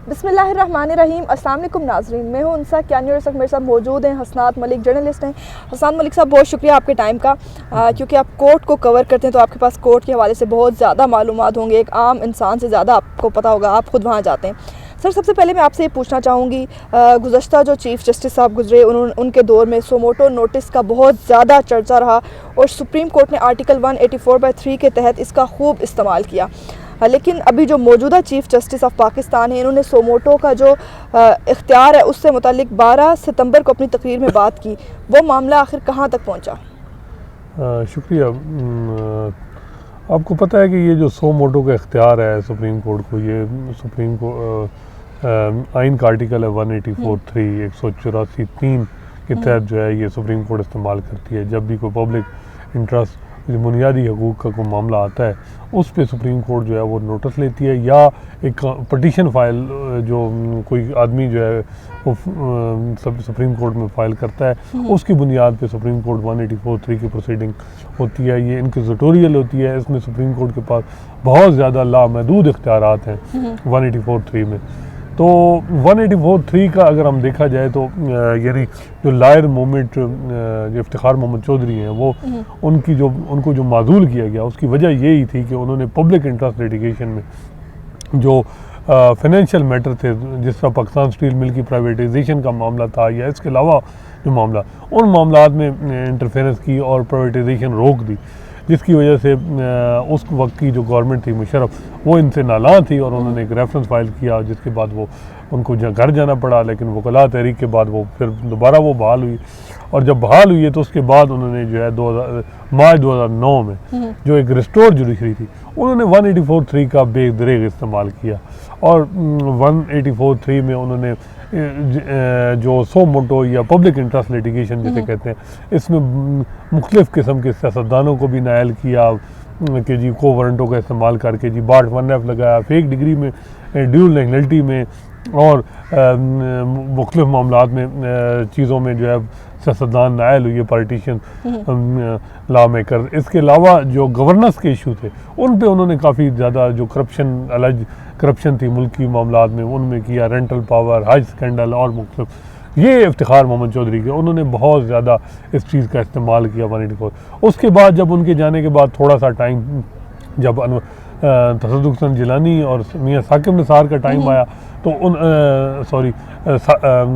बिस्मिल्लाहिर्रहमानिर्रहीम। अस्सलाम वालेकुम नाज़रीन, मैं हूं उनसा क्यानी और मेरे साथ मौजूद हैं हसनात मलिक, जर्नलिस्ट हैं। हसनात मलिक साहब, बहुत शुक्रिया आपके टाइम का, क्योंकि आप कोर्ट को कवर करते हैं तो आपके पास कोर्ट के हवाले से बहुत ज़्यादा मालूमात होंगे, एक आम इंसान से ज़्यादा आपको पता होगा, आप ख़ुद वहाँ जाते हैं। सर, सबसे पहले मैं आपसे ये पूछना चाहूँगी, गुज़श्ता जो चीफ़ जस्टिस साहब गुजरे, उनके दौर में सोमोटो नोटिस का बहुत ज़्यादा चर्चा रहा और सुप्रीम कोर्ट ने आर्टिकल 184/3 के तहत इसका खूब इस्तेमाल किया। लेकिन अभी जो मौजूदा चीफ़ जस्टिस ऑफ पाकिस्तान है, इन्होंने सोमोटो का जो इख्तियार है उससे मुतालिक 12 सितंबर को अपनी तकरीर में बात की। वो मामला आखिर कहाँ तक पहुँचा? शुक्रिया। आपको पता है कि ये जो सोमोटो का इख्तियार है सुप्रीम कोर्ट को, ये सुप्रीम कोर्ट आइन का आर्टिकल है 184(3) 184(3) के तहत जो है ये सुप्रीम कोर्ट इस्तेमाल करती है। जब भी कोई पब्लिक इंटरेस्ट बुनियादी हकूक़ का कोई मामला आता है उस पे सुप्रीम कोर्ट जो है वो नोटिस लेती है, या एक पटिशन फ़ाइल जो कोई आदमी जो है वो सुप्रीम कोर्ट में फ़ाइल करता है, उसकी बुनियाद पे सुप्रीम कोर्ट 184(3) की प्रोसीडिंग होती है। ये इंक्विजिटोरियल होती है। इसमें सुप्रीम कोर्ट के पास बहुत ज़्यादा लामहदूद इख्तियारात हैं 184(3) में। तो 184(3) का अगर हम देखा जाए तो यानी जो लायर मूवमेंट जो इफ्तिखार मोहम्मद चौधरी हैं, वो उनको जो माजूल किया गया उसकी वजह यही थी कि उन्होंने पब्लिक इंटरेस्ट लिटिगेशन में जो फाइनेंशियल मैटर थे, जिस तरह पाकिस्तान स्टील मिल की प्राइवेटाइजेशन का मामला था या इसके अलावा जो मामला, उन मामलात में इंटरफेरेंस की और प्राइवेटाइजेशन रोक दी, जिसकी वजह से उस वक्त की जो गवर्नमेंट थी मुशर्रफ, वो इनसे नालां थी और उन्होंने एक रेफरेंस फाइल किया, जिसके बाद वो उनको घर जाना पड़ा। लेकिन वकला तहरीक के बाद वो फिर दोबारा वो बहाल हुई, और जब बहाल हुई है तो उसके बाद उन्होंने जो है मार्च 2009 में जो एक रिस्टोर जुडिशरी थी, उन्होंने 184(3) का बेदरेग इस्तेमाल किया। और 184(3) में उन्होंने जो सोमोटो या पब्लिक इंटरेस्ट लिटिगेशन जिसे कहते हैं, इसमें मुख्तलिफ़ किस्म के सियासतदानों को भी नायल किया कि जी को वारंटों का इस्तेमाल करके जी बाट 1F लगाया, फेक डिग्री में, ड्यूल नेशनलिटी में और मुख्तलिफ़ मामलात में चीज़ों में जो है सियासतदान नायल हुई है, पॉलिटिशियन, लॉ मेकर। इसके अलावा जो गवर्नेंस के इशू थे उन पे उन्होंने काफ़ी ज़्यादा जो करप्शन थी मुल्क की मामलात में, उनमें किया, रेंटल पावर, हज स्कैंडल और मुख्तलिफ, ये इफ्तिखार मोहम्मद चौधरी के उन्होंने बहुत ज़्यादा इस चीज़ का इस्तेमाल किया 184। उसके बाद जब उनके जाने के बाद थोड़ा सा टाइम, जब तसद्दुक़ हसन जिलानी और मियाँ साकिब निसार का टाइम आया, तो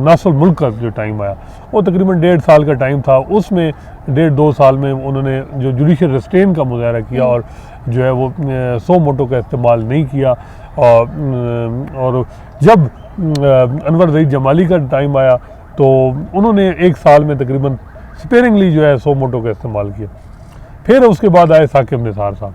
नासुल मुल्क का जो टाइम आया वो तकरीबन 1.5 साल का टाइम था। उसमें 1.5-2 साल में उन्होंने जो जुडिशल रिस्ट्रेन का मुजाहरा किया और जो है वो सोमोटो का इस्तेमाल नहीं किया। और जब अनवर ज़ईद जमाली का टाइम आया तो उन्होंने 1 साल में तकरीबन स्पेयरिंगली जो है सोमोटो का इस्तेमाल किया। फिर उसके बाद आए साकिब निसार साहब।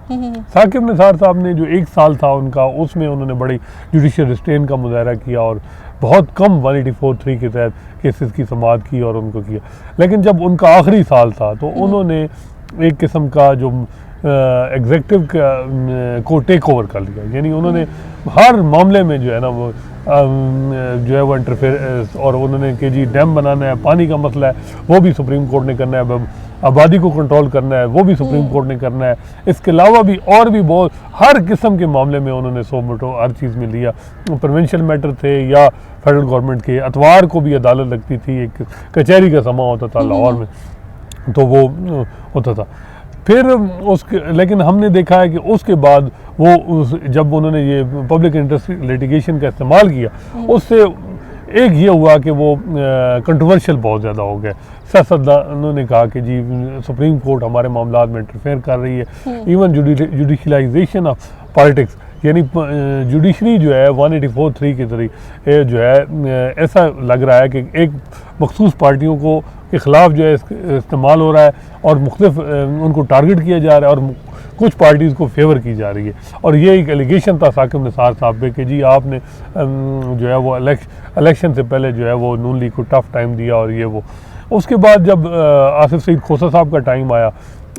साकिब निसार साहब ने जो 1 साल था उनका, उसमें उन्होंने बड़ी जुडिशल रिस्ट्रेन का मुजाहरा किया और बहुत कम 184(3) के तहत केसेस की समाअत की और उनको किया। लेकिन जब उनका आखिरी साल था तो उन्होंने एक किस्म का जो एग्जेक्टिव को टेक ओवर कर लिया, यानी उन्होंने हर मामले में जो है ना वो जो है वो इंटरफेयर, और उन्होंने कि जी डैम बनाना है, पानी का मसला है वो भी सुप्रीम कोर्ट ने करना है, आबादी को कंट्रोल करना है वो भी सुप्रीम कोर्ट ने करना है। इसके अलावा भी और भी बहुत हर किस्म के मामले में उन्होंने सोमोटो हर चीज़ में लिया। प्रोविंशियल मैटर थे या फेडरल गवर्नमेंट के, अतवार को भी अदालत लगती थी, एक कचहरी का समा होता था लाहौर में, तो वो होता था। फिर लेकिन हमने देखा है कि उसके बाद जब उन्होंने ये पब्लिक इंटरेस्ट लिटिगेशन का इस्तेमाल किया, उससे एक ये हुआ कि वो कंट्रोवर्शियल बहुत ज़्यादा हो गए। सियासतदानों ने कहा कि जी सुप्रीम कोर्ट हमारे मामलात में इंटरफेयर कर रही है। इवन जुडिशलाइजेशन ऑफ पॉलिटिक्स, यानी जुडिशरी जो है 184(3) के ज़रिए जो है ऐसा लग रहा है कि एक मखसूस पार्टियों के ख़िलाफ़ जो है इस्तेमाल हो रहा है और मुख्तलिफ उनको टारगेट किया जा रहा है और कुछ पार्टीज़ को फेवर की जा रही है। और ये एक एलिगेशन था साकिब निसार साहब पे कि जी आपने जो है वो इलेक्शन से पहले जो है वो नून लीग को टफ टाइम दिया और ये वो। उसके बाद जब आसिफ सईद खोसा साहब का टाइम आया,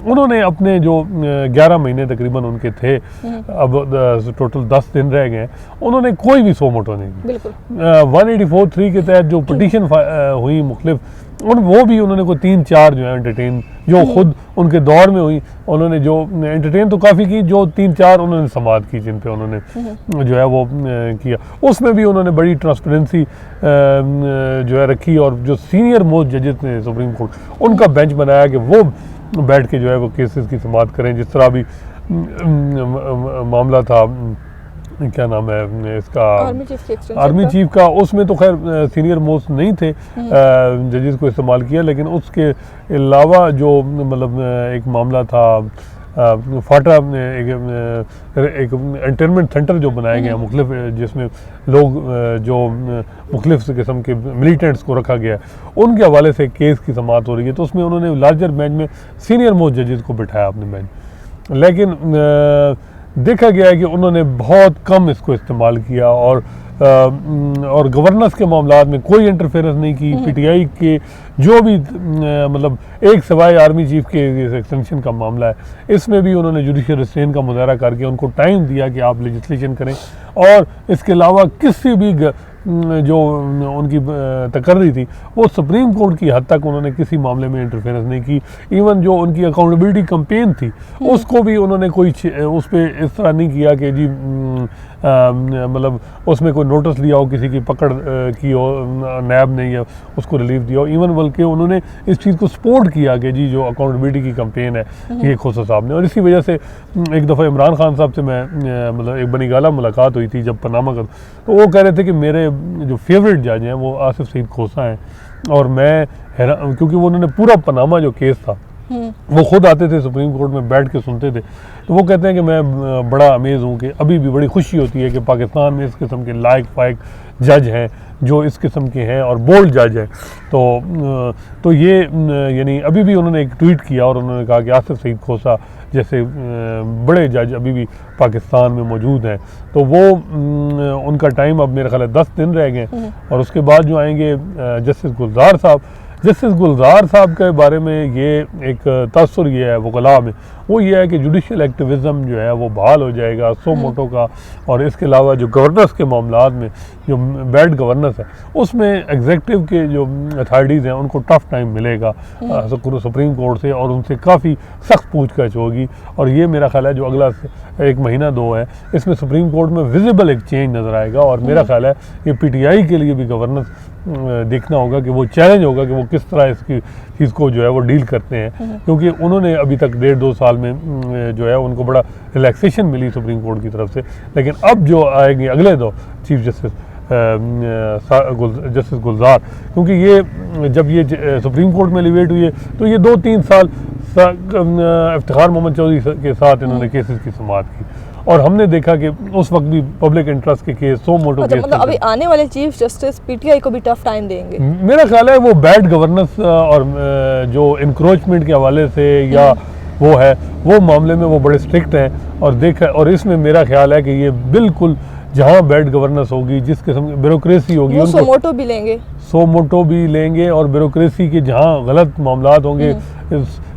उन्होंने अपने जो 11 महीने तकरीबन उनके थे, अब टोटल 10 दिन रह गए, उन्होंने कोई भी सोमोटो नहीं की। 184(3) के तहत जो पटिशन हुई मुख्तलिफ और वो भी उन्होंने कोई 3-4 जो है एंटरटेन, जो खुद उनके दौर में हुई, उन्होंने जो एंटरटेन तो काफ़ी की, जो 3-4 उन्होंने समाअत की जिन पे उन्होंने जो है वो किया, उसमें भी उन्होंने बड़ी ट्रांसपेरेंसी जो है रखी। और जो सीनियर मोस्ट जजेस ने सुप्रीम कोर्ट, उनका बेंच बनाया कि वो बैठ के जो है वो केसेस की समाअत करें। जिस तरह अभी मामला था, क्या नाम है इसका, आर्मी चीफ का, उसमें तो खैर सीनियर मोस्ट नहीं थे जजेस को इस्तेमाल किया, लेकिन उसके अलावा जो मतलब एक मामला था फाटा, एक एंटरटेनमेंट सेंटर जो बनाया गया मुख्तलिफ, जिसमें लोग जो मुख्तलिफ किस्म के मिलिटेंट्स को रखा गया है, उनके हवाले से केस की समाअत हो रही है। तो उसमें उन्होंने लार्जर बेंच में सीनियर मोस्ट जजेस को बिठाया अपने बेंच, लेकिन देखा गया है कि उन्होंने बहुत कम इसको इस्तेमाल किया और गवर्नेंस के मामलात में कोई इंटरफेरेंस नहीं की। पीटीआई के जो भी मतलब एक सवाए आर्मी चीफ के एक्सटेंशन का मामला है, इसमें भी उन्होंने जुडिशियल रिस्ट्रेन का मुजाहरा करके उनको टाइम दिया कि आप लेजिस्लेशन करें। और इसके अलावा किसी भी जो उनकी तकर्री थी, वो सुप्रीम कोर्ट की हद तक उन्होंने किसी मामले में इंटरफेरेंस नहीं की। इवन जो उनकी अकाउंटेबिलिटी कैंपेन थी, उसको भी उन्होंने कोई उस पर इस तरह नहीं किया कि जी मतलब उसमें कोई नोटिस लिया हो, किसी की पकड़ की हो नैब ने, या उसको रिलीफ दिया हो। इवन बल्कि उन्होंने इस चीज़ को सपोर्ट किया कि जी जो अकाउंटेबिलिटी की कैंपेन है ये खोसा साहब ने। और इसी वजह से एक दफ़ा इमरान खान साहब से मैं मतलब एक बनी गाला मुलाकात हुई थी जब पनामा का, तो वो कह रहे थे कि मेरे जो फेवरेट जज हैं वो आसिफ सईद खोसा हैं। और मैं हैरान, क्योंकि वो उन्होंने पूरा पनामा जो केस था वो खुद आते थे सुप्रीम कोर्ट में बैठ के सुनते थे, तो वो कहते हैं कि मैं बड़ा अमेज़ हूँ कि अभी भी बड़ी खुशी होती है कि पाकिस्तान में इस किस्म के लायक फायक जज हैं जो इस किस्म के हैं और बोल्ड जज हैं। तो ये यानी अभी भी उन्होंने एक ट्वीट किया और उन्होंने कहा कि आसिफ सईद खोसा जैसे बड़े जज अभी भी पाकिस्तान में मौजूद हैं। तो वो उनका टाइम अब मेरे ख्याल है 10 दिन रह गए, और उसके बाद जो आएंगे जस्टिस गुलजार साहब। जस्टिस गुलजार साहब के बारे में ये एक तासुर ये है वकला में, वो ये है कि जुडिशल एक्टिविज़म जो है वो बहाल हो जाएगा सो मोटो का। और इसके अलावा जो गवर्नेंस के मामलात में जो बैड गवर्नेंस है, उसमें एग्जेक्टिव के जो अथॉरिटीज़ हैं उनको टफ टाइम मिलेगा सुप्रीम कोर्ट से, और उनसे काफ़ी सख्त पूछताछ होगी। और ये मेरा ख्याल है जो अगला 1 महीना 2 है, इसमें सुप्रीम कोर्ट में विजिबल एक चेंज नज़र आएगा। और मेरा ख्याल है ये पीटीआई के लिए भी गवर्नेंस देखना होगा कि वो चैलेंज होगा कि वो किस तरह इसकी चीज़ को जो है वो डील करते हैं, क्योंकि उन्होंने अभी तक 1.5-2 साल में जो है उनको बड़ा रिलैक्सेशन मिली सुप्रीम कोर्ट की तरफ से। लेकिन अब जो आएंगे अगले 2 चीफ जस्टिस जस्टिस गुलजार, क्योंकि ये जब ये सुप्रीम कोर्ट में एलिवेट हुई है तो ये 2-3 साल इफ्तिखार मोहम्मद चौधरी के साथ इन्होंने केसेस की समाअत की, और हमने देखा कि उस वक्त भी पब्लिक इंटरेस्ट के केस सो मोटो केस। मतलब अभी आने वाले चीफ जस्टिस पीटीआई को भी टफ टाइम देंगे मेरा ख्याल है। वो बैड गवर्नेंस और जो इंक्रोचमेंट के हवाले से या वो है वो मामले में वो बड़े स्ट्रिक्ट हैं। और इसमें मेरा ख्याल है कि ये बिल्कुल जहाँ बैड गवर्नेंस होगी, जिस किस्म की ब्यूरोक्रेसी होगी, सो मोटो भी लेंगे और ब्यूरोक्रेसी के जहाँ गलत मामलात होंगे।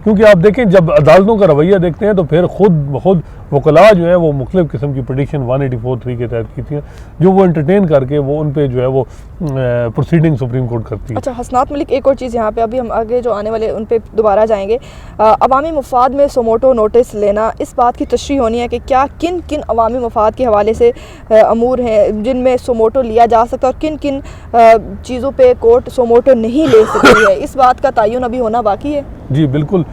क्योंकि आप देखें जब अदालतों का रवैया देखते हैं तो फिर खुद वकला जो है वो मुख्तलिफ किस्म की पिटिशन 184(3) के तहत की थी, जो वो एंटरटेन करके वो उन पे जो है वो प्रोसीडिंग सुप्रीम कोर्ट करती है। अच्छा हसनात मलिक, एक और चीज़ यहाँ पे, अभी हम आगे जो आने वाले उन पे दोबारा जाएंगे। अवामी मुफाद में सोमोटो नोटिस लेना, इस बात की तशरीह होनी है कि क्या किन किन अवामी मुफाद के हवाले से अमूर हैं जिनमें सोमोटो लिया जा सकता है और किन किन चीज़ों पर कोर्ट सोमोटो नहीं ले सकती है, इस बात का तयन अभी होना बाकी है। जी बिल्कुल,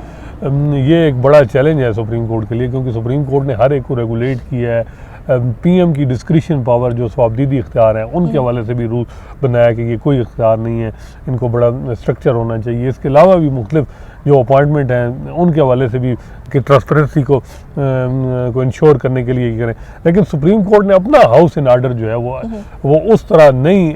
ये एक बड़ा चैलेंज है सुप्रीम कोर्ट के लिए, क्योंकि सुप्रीम कोर्ट ने हर एक को रेगुलेट किया है। पीएम की डिस्क्रिशन पावर जो स्वाबदीदी इख्तियार हैं उनके हवाले से भी रूल बनाया कि ये कोई इख्तियार नहीं है, इनको बड़ा स्ट्रक्चर होना चाहिए। इसके अलावा भी मुख्तलिफ जो अपॉइंटमेंट हैं उनके हवाले से भी कि ट्रांसपेरेंसी को इंश्योर करने के लिए करें। लेकिन सुप्रीम कोर्ट ने अपना हाउस इन आर्डर जो है वो उस तरह नहीं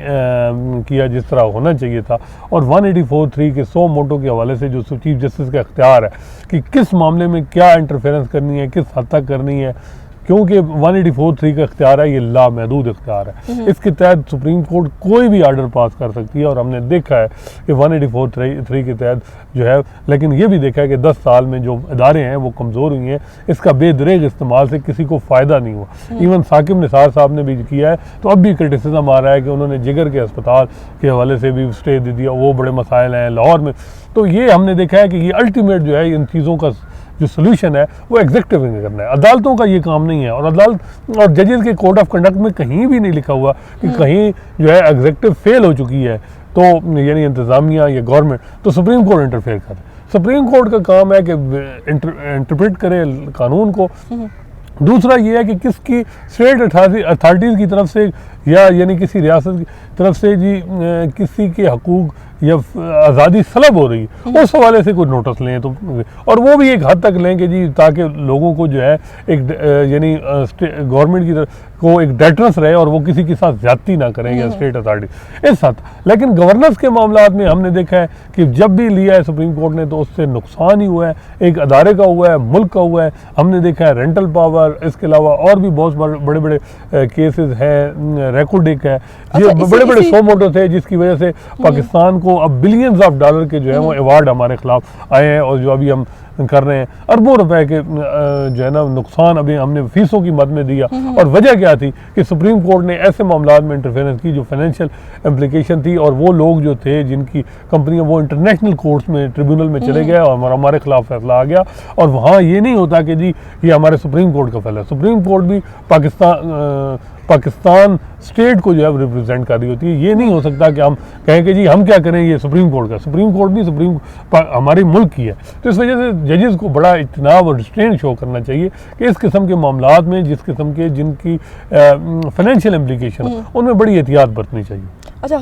किया जिस तरह होना चाहिए था। और 184(3) के सो मोटो के हवाले से जो चीफ जस्टिस का इख्तियार है कि किस मामले में क्या इंटरफेरेंस करनी है, किस हद तक करनी है, क्योंकि 184(3) का इख्तियार है, ये लामहदूद इख्तियार है। इसके तहत सुप्रीम कोर्ट कोई भी आर्डर पास कर सकती है और हमने देखा है कि 184(3) के तहत जो है, लेकिन ये भी देखा है कि 10 साल में जो इदारे हैं वो कमज़ोर हुई हैं, इसका बेदरेग इस्तेमाल से किसी को फ़ायदा नहीं हुआ। इवन साकिब निसार साहब ने भी किया है, तो अब भी क्रिटिसिज्म आ रहा है कि उन्होंने जिगर के अस्पताल के हवाले से भी स्टे दे दिया, वो बड़े मसाइल हैं लाहौर में। तो ये हमने देखा है कि ये अल्टीमेट जो है इन चीज़ों का जो सोल्यूशन है वो एग्जीक्यूटिव ने करना है, अदालतों का ये काम नहीं है। और अदालत और जजेस के कोड ऑफ कंडक्ट में कहीं भी नहीं लिखा हुआ कि कहीं जो है एग्जीक्यूटिव फेल हो चुकी है तो यानी इंतज़ामिया या गवर्नमेंट, तो सुप्रीम कोर्ट इंटरफेयर करे। सुप्रीम कोर्ट का काम है कि इंटरप्रेट करे कानून को। दूसरा ये है कि किसकी स्टेट अथॉरिटीज़ की तरफ से या यानी किसी रियासत की तरफ से जी किसी के हकूक़ या आज़ादी सलब हो रही है, उस हवाले से कोई नोटिस लें तो, और वो भी एक हद तक लें कि जी ताकि लोगों को जो है एक यानी गवर्नमेंट की तरफ को एक डेटरेंस रहे और वो किसी के साथ ज्यादती ना करें या स्टेट अथॉरिटी इस हद। लेकिन गवर्नेंस के मामला में हमने देखा है कि जब भी लिया है सुप्रीम कोर्ट ने तो उससे नुकसान ही हुआ है, एक अदारे का हुआ है, मुल्क का हुआ है। हमने देखा है रेंटल पावर, इसके अलावा और भी बहुत बड़े बड़े केसेस हैं, रेकोडिक है, ये बड़े बड़े सो मोटो थे जिसकी वजह से पाकिस्तान को अब बिलियंस ऑफ डॉलर के जो है वो अवार्ड हमारे खिलाफ आए हैं और जो अभी हम कर रहे हैं अरबों रुपए के जो है ना नुकसान अभी हमने फीसों की मद में दिया। और वजह क्या थी कि सुप्रीम कोर्ट ने ऐसे मामलों में इंटरफेरेंस की जो फाइनेंशियल इम्प्लिकेशन थी, और वो लोग जो थे जिनकी कंपनियां वो इंटरनेशनल कोर्ट्स में ट्रिब्यूनल में चले गए और हमारे खिलाफ फैसला आ गया। और वहाँ ये नहीं होता कि जी ये हमारे सुप्रीम कोर्ट का फैसला है, सुप्रीम कोर्ट भी पाकिस्तान स्टेट को जो है रिप्रेजेंट कर रही होती है। ये नहीं हो सकता कि हम कहें कि जी हम क्या करें, ये सुप्रीम कोर्ट का, सुप्रीम कोर्ट नहीं, हमारे मुल्क की है। तो इस वजह से जजेस को बड़ा इत्तेनाब और रिस्ट्रेंट शो करना चाहिए कि इस किस्म के मामलात में जिस किस्म के जिनकी फाइनेंशियल इम्प्लीकेशन उनमें बड़ी एहतियात बरतनी चाहिए।